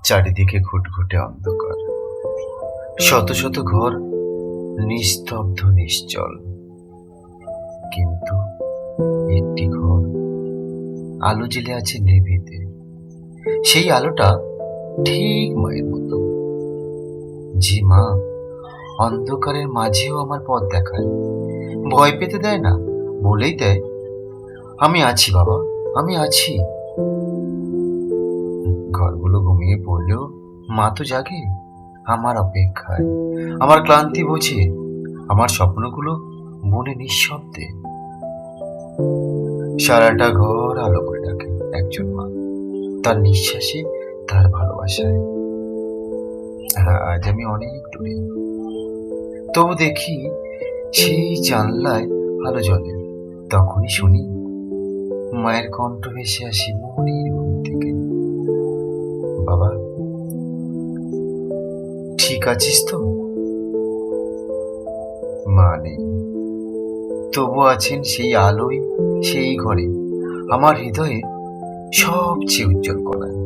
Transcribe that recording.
চারিদিকে ঘুটঘুটে অন্ধকার, শত শত ঘর নিস্তব্ধ নিশ্চল, কিন্তু একটি ঘর আলো জ্বেলে আছে নিভৃতে। সেই আলোটা ঠিক মায়ের মতো, যে মা অন্ধকারের মাঝেও আমার পথ দেখায়, ভয় পেতে দেয় না, বলেই দেয়, আমি আছি বাবা, আমি আছি। ঘরগুলো ঘুমিয়ে পড়লেও মা তো জাগে আমার অপেক্ষায়, আমার ক্লান্তি বোঝে, আমার স্বপ্নগুলো মনে নিঃশব্দে। সারাটা ঘর আলো করে রাখে একজন মা, তার নিঃশ্বাসে, তার ভালোবাসায়। আজ আমি অনেক দূরে, তবু দেখি সেই জানলায় আলো জ্বলে। তখনই শুনি মায়ের কণ্ঠ ভেসে আসি মনের ঘুম থেকে, বাবা ঠিক আছিস তো? মা নেই, তবু আছেন সেই আলোয়, সেই ঘরে, আমার হৃদয়ে সবচেয়ে উজ্জ্বল কণায়।